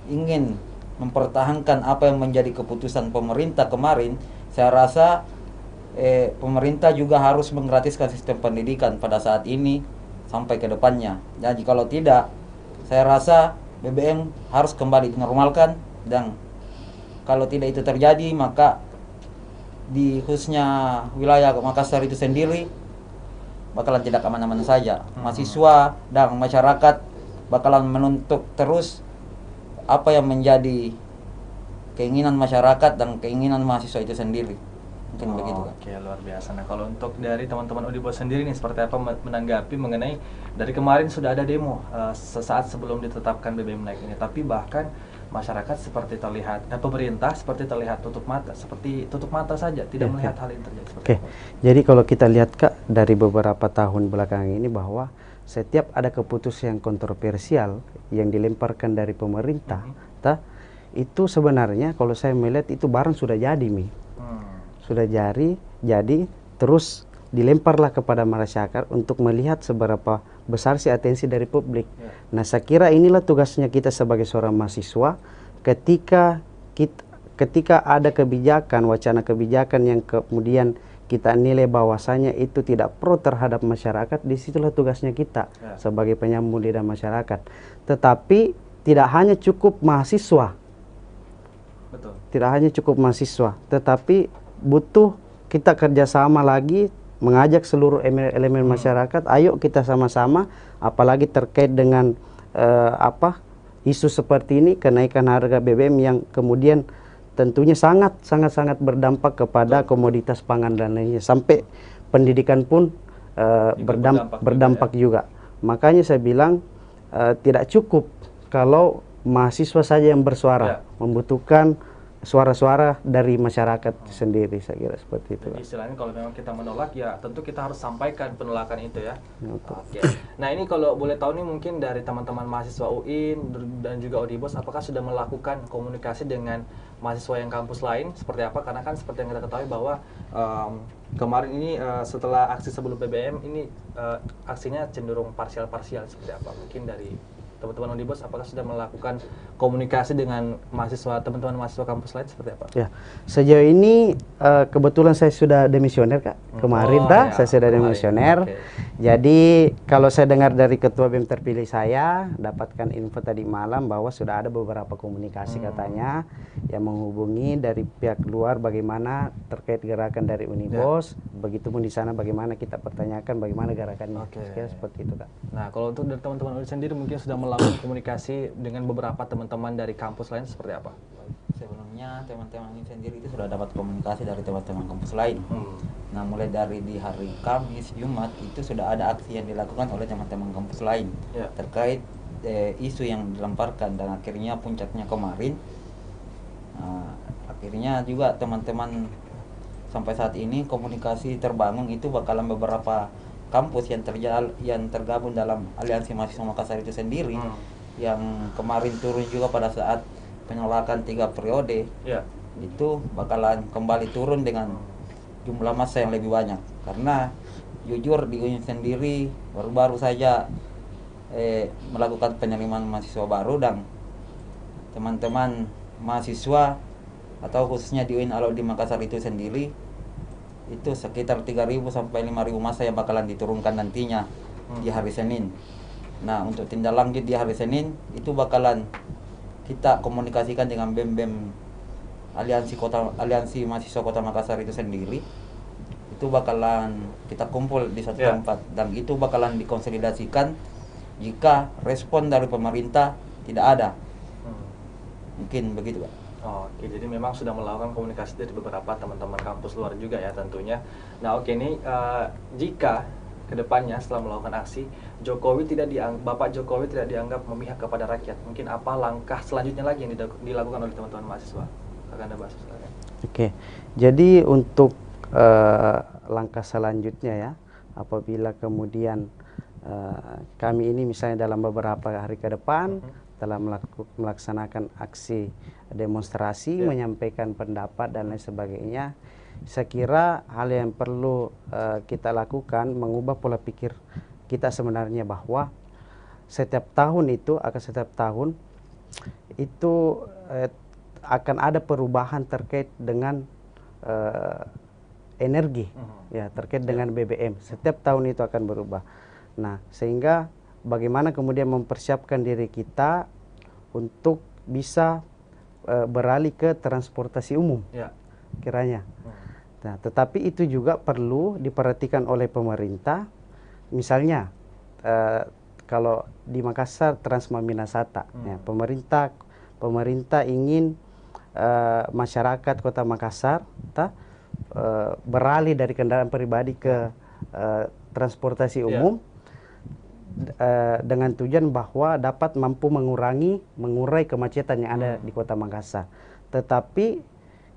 ingin mempertahankan apa yang menjadi keputusan pemerintah kemarin, saya rasa pemerintah juga harus menggratiskan sistem pendidikan pada saat ini sampai ke depannya. Jadi kalau tidak, saya rasa BBM harus kembali dinormalkan, dan kalau tidak itu terjadi maka di khususnya wilayah Makassar itu sendiri bakalan tidak aman-aman saja. Mahasiswa dan masyarakat bakalan menuntut terus apa yang menjadi keinginan masyarakat dan keinginan mahasiswa itu sendiri. Mungkin begitu kan. Oke, luar biasa. Nah, kalau untuk dari teman-teman Udibos sendiri nih, seperti apa menanggapi mengenai dari kemarin sudah ada demo sesaat sebelum ditetapkan BBM naik ini, tapi bahkan masyarakat seperti terlihat, pemerintah seperti terlihat tutup mata saja, tidak melihat hal yang terjadi. Oke. Jadi kalau kita lihat Kak, dari beberapa tahun belakangan ini bahwa setiap ada keputusan yang kontroversial yang dilemparkan dari pemerintah, itu sebenarnya kalau saya melihat itu barang sudah jadi, sudah jadi terus dilemparlah kepada masyarakat untuk melihat seberapa besar sih atensi dari publik. Nah, saya kira inilah tugasnya kita sebagai seorang mahasiswa ketika ada kebijakan, wacana kebijakan yang kemudian kita nilai bahwasanya itu tidak pro terhadap masyarakat, disitulah tugasnya kita sebagai penyambung lidah masyarakat. Tetapi tidak hanya cukup mahasiswa, tidak hanya cukup mahasiswa, tetapi butuh kita kerjasama lagi, mengajak seluruh elemen masyarakat, ayo kita sama-sama, apalagi terkait dengan isu seperti ini, kenaikan harga BBM yang kemudian tentunya sangat berdampak kepada komoditas pangan dan lainnya, sampai pendidikan pun berdampak juga. Makanya saya bilang tidak cukup kalau mahasiswa saja yang bersuara, membutuhkan suara-suara dari masyarakat sendiri, saya kira seperti itu. Jadi istilahnya kalau memang kita menolak, ya tentu kita harus sampaikan penolakan itu ya. Oke. Nah, ini kalau boleh tahu nih, mungkin dari teman-teman mahasiswa UIN dan juga Udibos, apakah sudah melakukan komunikasi dengan mahasiswa yang kampus lain seperti apa? Karena kan seperti yang kita ketahui bahwa kemarin ini setelah aksi sebelum BBM ini aksinya cenderung parsial-parsial, seperti apa? Mungkin dari teman-teman Udibos, apakah sudah melakukan komunikasi dengan teman-teman mahasiswa kampus lain seperti apa? Ya, sejauh ini kebetulan saya sudah demisioner Kak. Kemarin saya sudah demisioner. Jadi kalau saya dengar dari ketua BEM terpilih saya, dapatkan info tadi malam bahwa sudah ada beberapa komunikasi katanya yang menghubungi dari pihak luar bagaimana terkait gerakan dari Unibos. Begitupun di sana bagaimana kita pertanyakan bagaimana gerakannya. Kira seperti itu Kak. Nah, kalau untuk dari teman-teman Udibos sendiri mungkin sudah melakukan komunikasi dengan beberapa teman-teman dari kampus lain seperti apa? Sebelumnya teman-teman ini sendiri itu sudah dapat komunikasi dari teman-teman kampus lain. Nah, mulai dari di hari Kamis, Jumat itu sudah ada aksi yang dilakukan oleh teman-teman kampus lain terkait isu yang dilemparkan, dan akhirnya puncaknya kemarin. Akhirnya juga teman-teman sampai saat ini komunikasi terbangun itu bakalan beberapa kampus yang tergabung dalam Aliansi Mahasiswa Makassar itu sendiri, yang kemarin turun juga pada saat penolakan 3 periode, itu bakalan kembali turun dengan jumlah massa yang lebih banyak. Karena jujur di UIN sendiri baru-baru saja melakukan penerimaan mahasiswa baru, dan teman-teman mahasiswa atau khususnya di UIN Alauddin Makassar itu sendiri itu sekitar 3.000 sampai 5.000 massa yang bakalan diturunkan nantinya di hari Senin. Nah, untuk tindak lanjut di hari Senin itu bakalan kita komunikasikan dengan BEM Aliansi Mahasiswa Kota Makassar itu sendiri. Itu bakalan kita kumpul di satu tempat, dan itu bakalan dikonsolidasikan jika respon dari pemerintah tidak ada. Mungkin begitu Pak. Oke, jadi memang sudah melakukan komunikasi dari beberapa teman-teman kampus luar juga ya tentunya. Nah, oke, ini jika kedepannya setelah melakukan aksi, Bapak Jokowi tidak dianggap memihak kepada rakyat, mungkin apa langkah selanjutnya lagi yang dilakukan oleh teman-teman mahasiswa? Akan Anda bahas selanjutnya. Oke, jadi untuk langkah selanjutnya ya, apabila kemudian kami ini misalnya dalam beberapa hari ke depan telah melaksanakan aksi demonstrasi, menyampaikan pendapat dan lain sebagainya, saya kira hal yang perlu kita lakukan mengubah pola pikir kita sebenarnya, bahwa setiap tahun itu akan ada perubahan terkait dengan energi, ya, terkait dengan BBM. Setiap tahun itu akan berubah. Nah, sehingga bagaimana kemudian mempersiapkan diri kita untuk bisa beralih ke transportasi umum, kiranya. Nah, tetapi itu juga perlu diperhatikan oleh pemerintah. Misalnya, kalau di Makassar Transma Minasata, ya, pemerintah ingin masyarakat Kota Makassar beralih dari kendaraan pribadi ke transportasi umum dengan tujuan bahwa dapat mampu mengurai kemacetan yang ada di Kota Makassar. Tetapi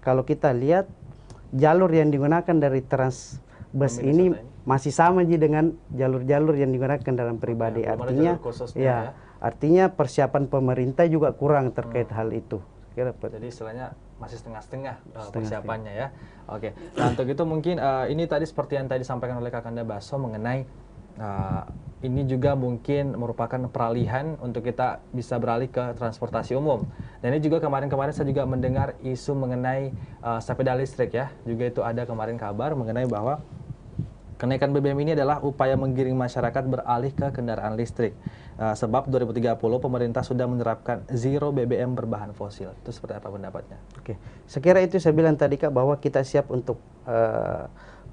kalau kita lihat jalur yang digunakan dari Transbus ini masih sama dengan jalur-jalur yang digunakan kendaraan pribadi. Artinya, artinya persiapan pemerintah juga kurang terkait hal itu. Jadi istilahnya masih setengah-setengah persiapannya ya. Oke. Nah, untuk itu mungkin ini tadi seperti yang tadi disampaikan oleh Kakanda Baso mengenai ini juga mungkin merupakan peralihan untuk kita bisa beralih ke transportasi umum. Dan ini juga kemarin-kemarin saya juga mendengar isu mengenai sepeda listrik ya. Juga itu ada kemarin kabar mengenai bahwa kenaikan BBM ini adalah upaya menggiring masyarakat beralih ke kendaraan listrik. Sebab 2030 pemerintah sudah menerapkan zero BBM berbahan fosil. Itu seperti apa pendapatnya? Oke, sekira itu saya bilang tadi Kak, bahwa kita siap untuk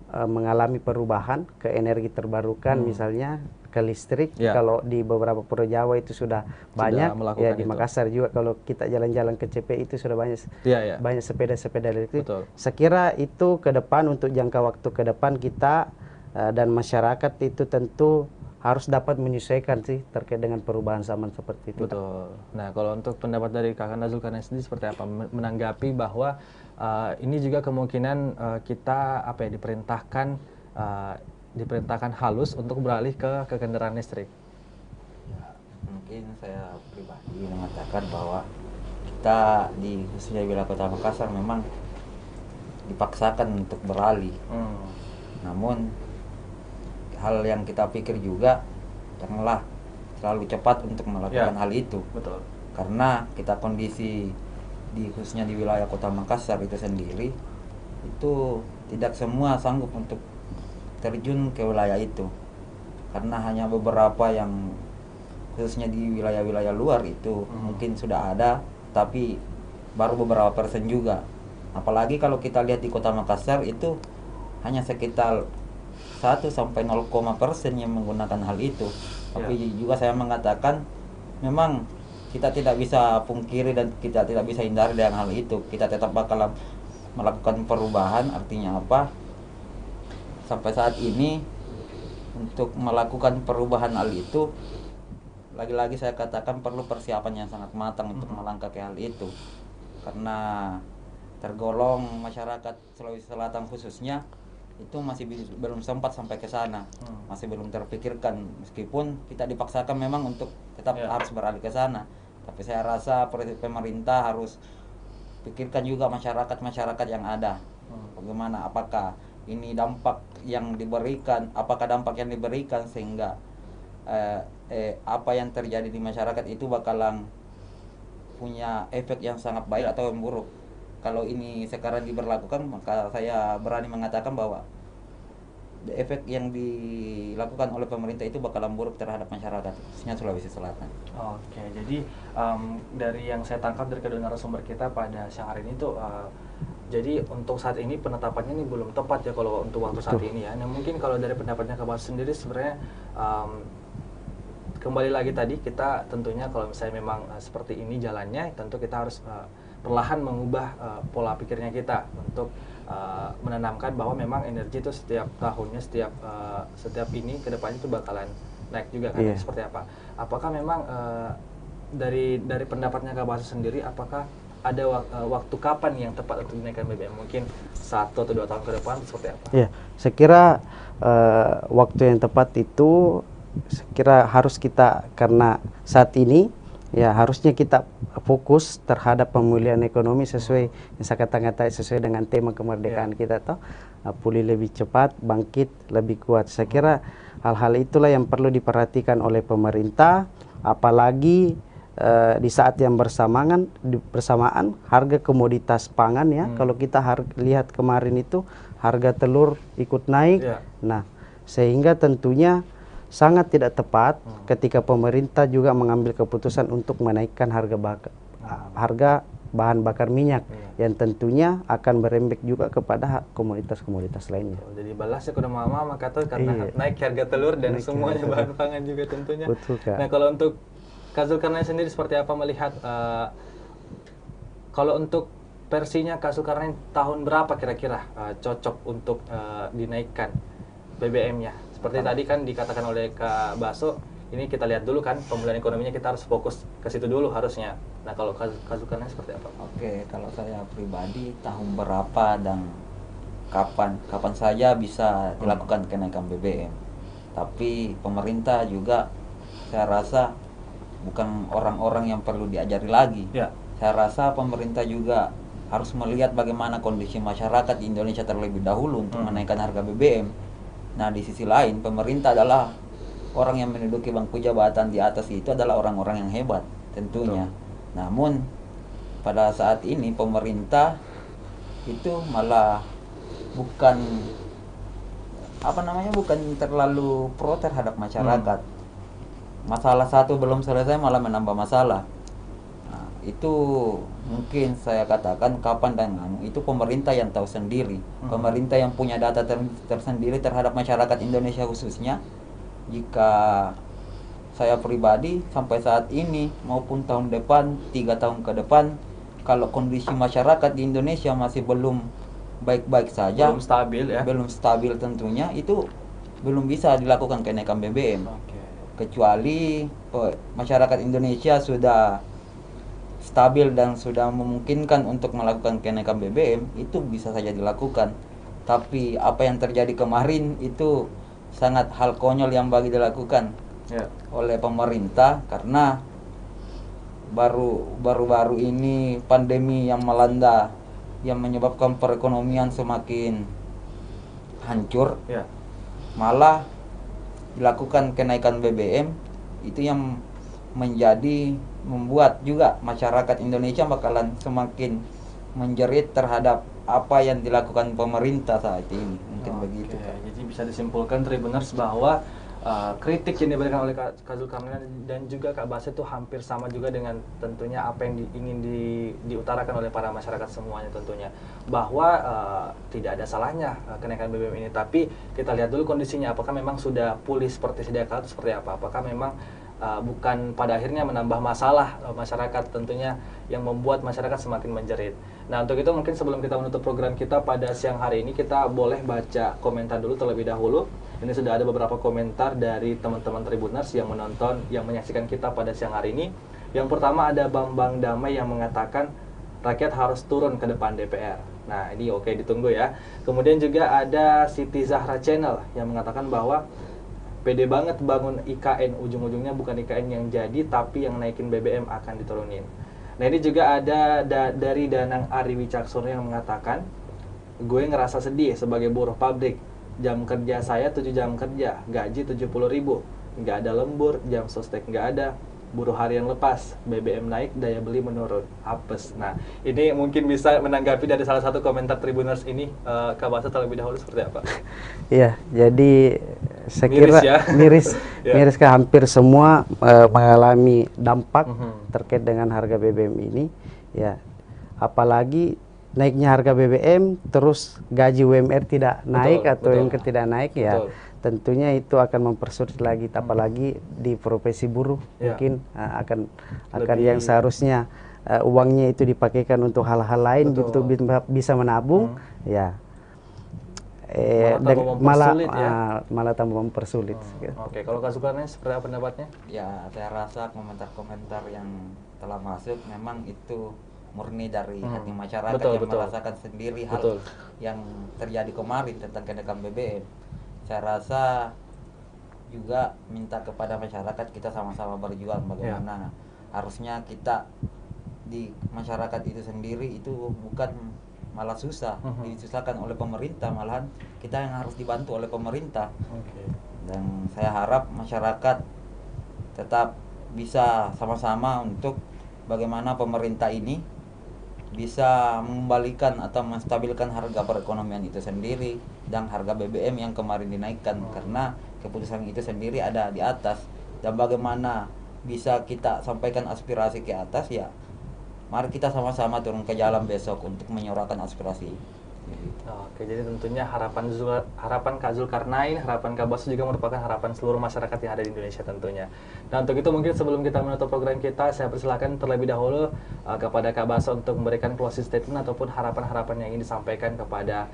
mengalami perubahan ke energi terbarukan, misalnya ke listrik. Kalau di beberapa Pulau Jawa itu sudah banyak, ya di Makassar juga kalau kita jalan-jalan ke CP itu sudah banyak banyak sepeda-sepeda listrik. Sekira itu ke depan, untuk jangka waktu ke depan kita dan masyarakat itu tentu harus dapat menyesuaikan sih terkait dengan perubahan zaman seperti itu. Betul. Nah, kalau untuk pendapat dari Kakanda Zulkarnain sendiri seperti apa menanggapi bahwa ini juga kemungkinan kita diperintahkan halus untuk beralih ke kendaraan listrik? Ya, mungkin saya pribadi mengatakan bahwa kita di khususnya wilayah Kota Makassar memang dipaksakan untuk beralih. Namun hal yang kita pikir juga janganlah terlalu cepat untuk melakukan hal itu. Betul. Karena kita kondisi khususnya di wilayah Kota Makassar itu sendiri itu tidak semua sanggup untuk terjun ke wilayah itu. Karena hanya beberapa yang khususnya di wilayah-wilayah luar itu mungkin sudah ada, tapi baru beberapa persen juga. Apalagi kalau kita lihat di Kota Makassar itu hanya sekitar 1-0% yang menggunakan hal itu. Tapi juga saya mengatakan memang kita tidak bisa pungkiri dan kita tidak bisa hindari dengan hal itu. Kita tetap bakal melakukan perubahan. Artinya apa? Sampai saat ini untuk melakukan perubahan hal itu, lagi-lagi saya katakan perlu persiapan yang sangat matang untuk melangkah ke hal itu. Karena tergolong masyarakat Sulawesi Selatan khususnya itu masih belum sempat sampai ke sana, masih belum terpikirkan, meskipun kita dipaksakan memang untuk tetap harus beralih ke sana. Tapi saya rasa pemerintah harus pikirkan juga masyarakat yang ada, bagaimana, apakah ini dampak yang diberikan, sehingga apa yang terjadi di masyarakat itu bakalan punya efek yang sangat baik atau yang buruk. Kalau ini sekarang diberlakukan, maka saya berani mengatakan bahwa efek yang dilakukan oleh pemerintah itu bakalan buruk terhadap masyarakat, khususnya Sulawesi Selatan. Oke, jadi dari yang saya tangkap dari kedua narasumber kita pada siang hari ini tuh, jadi untuk saat ini penetapannya ini belum tepat ya kalau untuk waktu saat ini ya. Nah, mungkin kalau dari pendapatnya Kak Baso sendiri sebenarnya kembali lagi tadi kita tentunya kalau misalnya memang seperti ini jalannya, tentu kita harus perlahan mengubah pola pikirnya kita untuk menanamkan bahwa memang energi itu setiap tahunnya, setiap ini ke depannya itu bakalan naik juga kan. Seperti apa? Apakah memang dari pendapatnya Kak Baso sendiri, apakah ada waktu kapan yang tepat untuk dinaikkan BBM? Mungkin 1 atau 2 tahun ke depan seperti apa? Ya, saya kira waktu yang tepat itu saya kira harus kita, karena saat ini ya harusnya kita fokus terhadap pemulihan ekonomi sesuai yang saya katakan sesuai dengan tema kemerdekaan kita toh, pulih lebih cepat, bangkit lebih kuat. Saya kira hal-hal itulah yang perlu diperhatikan oleh pemerintah, apalagi di saat yang bersamaan harga komoditas pangan ya. Kalau kita lihat kemarin itu harga telur ikut naik. Nah, sehingga tentunya sangat tidak tepat ketika pemerintah juga mengambil keputusan untuk menaikkan harga bahan bakar minyak yang tentunya akan berembek juga kepada komoditas-komoditas lainnya. Jadi balasnya ke mama kata karena naik harga telur dan semuanya bahan pangan juga tentunya. Betul, Kak. Nah, kalau untuk Kak Zulkarnain sendiri seperti apa melihat kalau untuk versinya Kak Zulkarnain tahun berapa kira-kira cocok untuk dinaikkan BBM-nya? Seperti tadi kan dikatakan oleh Kak Baso, ini kita lihat dulu kan pemulihan ekonominya, kita harus fokus ke situ dulu harusnya. Nah, kalau Kak Zulkarnain seperti apa? Oke, kalau saya pribadi tahun berapa dan kapan saja bisa dilakukan kenaikan BBM. Tapi pemerintah juga saya rasa bukan orang-orang yang perlu diajari lagi. Ya. Saya rasa pemerintah juga harus melihat bagaimana kondisi masyarakat di Indonesia terlebih dahulu untuk menaikkan harga BBM. Nah, di sisi lain pemerintah adalah orang yang menduduki bangku jabatan di atas, itu adalah orang-orang yang hebat tentunya. Namun pada saat ini pemerintah itu malah bukan terlalu pro terhadap masyarakat. Masalah satu belum selesai malah menambah masalah. Nah, itu mungkin saya katakan kapan dan itu pemerintah yang tahu sendiri. Pemerintah yang punya data tersendiri terhadap masyarakat Indonesia khususnya. Jika saya pribadi sampai saat ini maupun tahun depan, 3 tahun ke depan, kalau kondisi masyarakat di Indonesia masih belum baik-baik saja, Belum stabil ya. belum stabil tentunya, itu belum bisa dilakukan kenaikan BBM. Kecuali masyarakat Indonesia sudah stabil dan sudah memungkinkan untuk melakukan kenaikan BBM, itu bisa saja dilakukan. Tapi apa yang terjadi kemarin itu sangat hal konyol yang bagi dilakukan oleh pemerintah, karena baru-baru ini pandemi yang melanda yang menyebabkan perekonomian semakin hancur, malah dilakukan kenaikan BBM, itu yang membuat juga masyarakat Indonesia bakalan semakin menjerit terhadap apa yang dilakukan pemerintah saat ini. Mungkin begitu, Kak. Jadi bisa disimpulkan Tribuners bahwa kritik yang diberikan oleh Kak Zulkarnain dan juga Kak Baso itu hampir sama juga dengan tentunya apa yang ingin diutarakan oleh para masyarakat semuanya tentunya, bahwa tidak ada salahnya kenaikan BBM ini, tapi kita lihat dulu kondisinya, apakah memang sudah pulih seperti sedia kala atau seperti apa, apakah memang bukan pada akhirnya menambah masalah masyarakat tentunya yang membuat masyarakat semakin menjerit. Nah, untuk itu mungkin sebelum kita menutup program kita pada siang hari ini, kita boleh baca komentar dulu terlebih dahulu. Ini sudah ada beberapa komentar dari teman-teman Tribuners yang menonton, yang menyaksikan kita pada siang hari ini. Yang pertama ada Bambang Damai yang mengatakan rakyat harus turun ke depan DPR. Nah, ini oke, ditunggu ya. Kemudian juga ada Siti Zahra Channel yang mengatakan bahwa pede banget bangun IKN, ujung-ujungnya bukan IKN yang jadi, tapi yang naikin BBM akan diturunin. Nah, ini juga ada dari Danang Ari Wicaksono yang mengatakan, gue ngerasa sedih sebagai buruh pabrik. Jam kerja saya 7 jam kerja, gaji 70.000, nggak ada lembur, jam sostek nggak ada, buruh harian lepas, BBM naik, daya beli menurun, apes. Nah, ini mungkin bisa menanggapi dari salah satu komentar Tribuners ini, Kak Baso terlebih dahulu seperti apa? Iya, jadi saya Miris kira ya? miris ke hampir semua mengalami dampak terkait dengan harga BBM ini, ya. Apalagi naiknya harga BBM, terus gaji UMR tidak naik atau UMR tidak naik, ya. Tentunya itu akan mempersulit lagi, apalagi di profesi buruh mungkin akan yang seharusnya uangnya itu dipakaikan untuk hal-hal lain, untuk bisa menabung, ya. Malah tambah mempersulit. Oke, kalau Kak Zulkarnain seperti apa pendapatnya? Ya, saya rasa komentar-komentar yang telah masuk memang itu murni dari hati masyarakat yang merasakan sendiri hal yang terjadi kemarin tentang kenaikan BBM. Saya rasa juga minta kepada masyarakat kita sama-sama berjuang bagaimana harusnya kita di masyarakat itu sendiri itu bukan malah susah, disusahkan oleh pemerintah, malahan kita yang harus dibantu oleh pemerintah. Dan saya harap masyarakat tetap bisa sama-sama untuk bagaimana pemerintah ini bisa mengembalikan atau menstabilkan harga perekonomian itu sendiri dan harga BBM yang kemarin dinaikkan, karena keputusan itu sendiri ada di atas. Dan bagaimana bisa kita sampaikan aspirasi ke atas, ya mari kita sama-sama turun ke jalan besok untuk menyuarakan aspirasi. Oke, jadi tentunya harapan Kak Zulkarnain, harapan Kak Baso juga merupakan harapan seluruh masyarakat yang ada di Indonesia tentunya. Nah, untuk itu mungkin sebelum kita menutup program kita, saya persilakan terlebih dahulu kepada Kak Baso untuk memberikan closing statement ataupun harapan-harapan yang ingin disampaikan kepada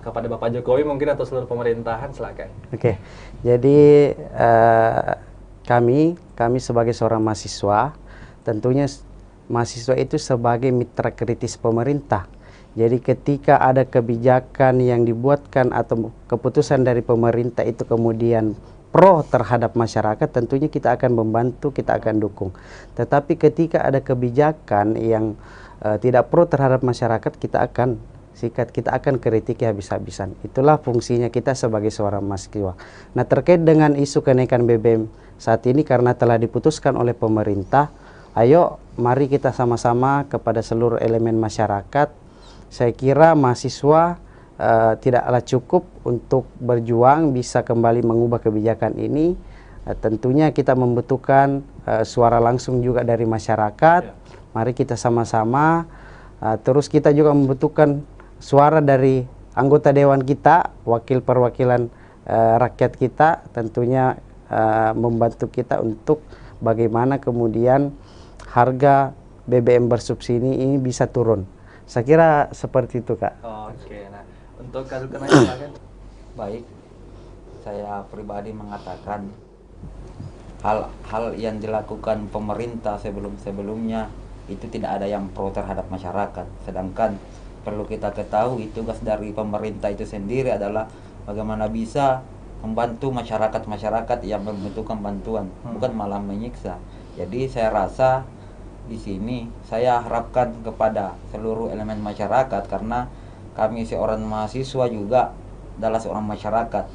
Bapak Jokowi mungkin atau seluruh pemerintahan, silakan. Oke, jadi kami sebagai seorang mahasiswa, tentunya mahasiswa itu sebagai mitra kritis pemerintah. Jadi ketika ada kebijakan yang dibuatkan atau keputusan dari pemerintah itu kemudian pro terhadap masyarakat, tentunya kita akan membantu, kita akan dukung. Tetapi ketika ada kebijakan yang tidak pro terhadap masyarakat, kita akan sikat, kita akan kritiki habis-habisan. Itulah fungsinya kita sebagai seorang mahasiswa. Nah, terkait dengan isu kenaikan BBM saat ini karena telah diputuskan oleh pemerintah, ayo mari kita sama-sama kepada seluruh elemen masyarakat. Saya kira mahasiswa tidaklah cukup untuk berjuang bisa kembali mengubah kebijakan ini. Tentunya kita membutuhkan suara langsung juga dari masyarakat. Mari kita sama-sama. Terus kita juga membutuhkan suara dari anggota dewan kita, wakil perwakilan rakyat kita, tentunya membantu kita untuk bagaimana kemudian harga BBM bersubsidi ini bisa turun. Saya kira seperti itu, Kak. Oke, nah untuk Kak Zulkarnain silakan. Baik, saya pribadi mengatakan hal-hal yang dilakukan pemerintah sebelum-sebelumnya itu tidak ada yang pro terhadap masyarakat. Sedangkan perlu kita ketahui tugas dari pemerintah itu sendiri adalah bagaimana bisa membantu masyarakat yang membutuhkan bantuan, bukan malah menyiksa. Jadi saya rasa di sini saya harapkan kepada seluruh elemen masyarakat, karena kami seorang mahasiswa juga adalah seorang masyarakat.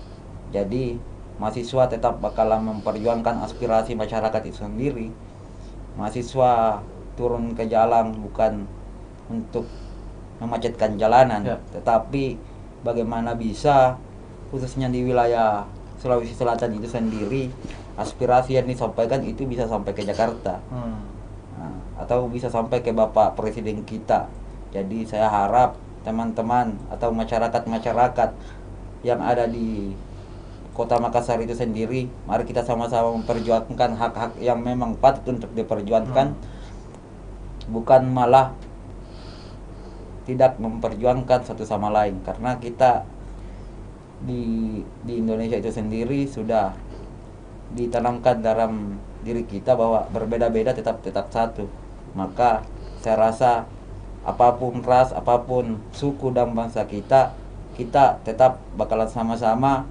Jadi mahasiswa tetap bakalan memperjuangkan aspirasi masyarakat itu sendiri. Mahasiswa turun ke jalan bukan untuk memacetkan jalanan, tetapi bagaimana bisa khususnya di wilayah Sulawesi Selatan itu sendiri aspirasi yang disampaikan itu bisa sampai ke Jakarta. Atau bisa sampai ke Bapak Presiden kita. Jadi saya harap teman-teman atau masyarakat yang ada di Kota Makassar itu sendiri, mari kita sama-sama memperjuangkan hak-hak yang memang patut untuk diperjuangkan, bukan malah tidak memperjuangkan satu sama lain. Karena kita di Indonesia itu sendiri sudah ditanamkan dalam diri kita bahwa berbeda-beda tetap satu. Maka saya rasa apapun ras, apapun suku dan bangsa kita tetap bakalan sama-sama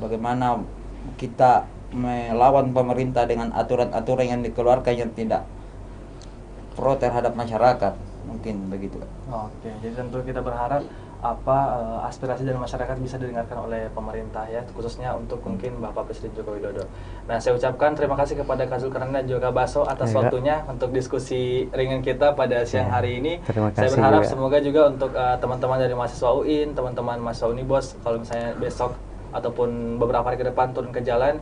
bagaimana kita melawan pemerintah dengan aturan-aturan yang dikeluarkan yang tidak pro terhadap masyarakat. Mungkin begitu. Oke, jadi tentu kita berharap aspirasi dari masyarakat bisa didengarkan oleh pemerintah ya, khususnya untuk mungkin Bapak Presiden Joko Widodo. Nah, saya ucapkan terima kasih kepada Kak Zulkarnain dan juga Baso atas waktunya untuk diskusi ringan kita pada siang hari ini. Saya berharap semoga juga untuk teman-teman dari mahasiswa UIN, teman-teman mahasiswa Unibos, kalau misalnya besok ataupun beberapa hari ke depan turun ke jalan,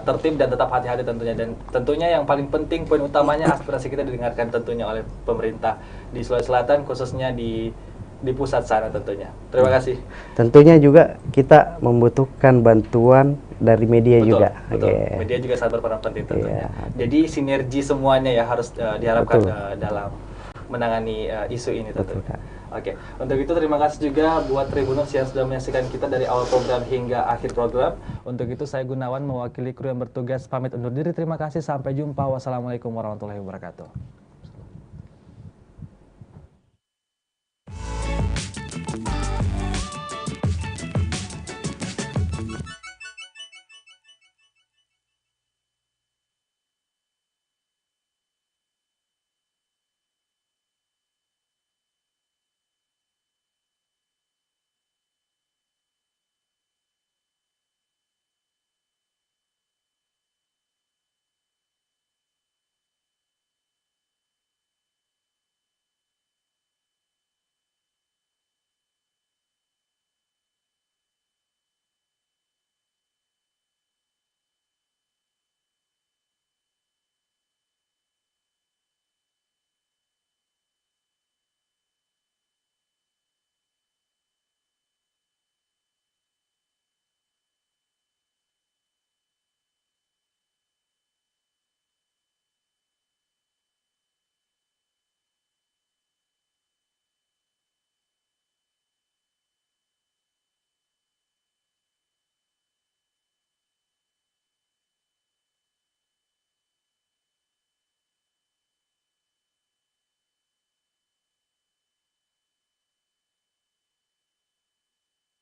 tertib dan tetap hati-hati tentunya. Dan tentunya yang paling penting, poin utamanya aspirasi kita didengarkan tentunya oleh pemerintah di Sulawesi Selatan, khususnya di pusat sana tentunya. Terima kasih. Tentunya juga kita membutuhkan bantuan dari media juga. Betul. Media juga sangat berperan penting tentunya. Jadi sinergi semuanya ya harus diharapkan dalam menangani isu ini tentunya. Oke, untuk itu terima kasih juga buat Tribuners yang sudah menyaksikan kita dari awal program hingga akhir program. Untuk itu saya Gunawan mewakili kru yang bertugas pamit undur diri. Terima kasih, sampai jumpa. Wassalamualaikum warahmatullahi wabarakatuh.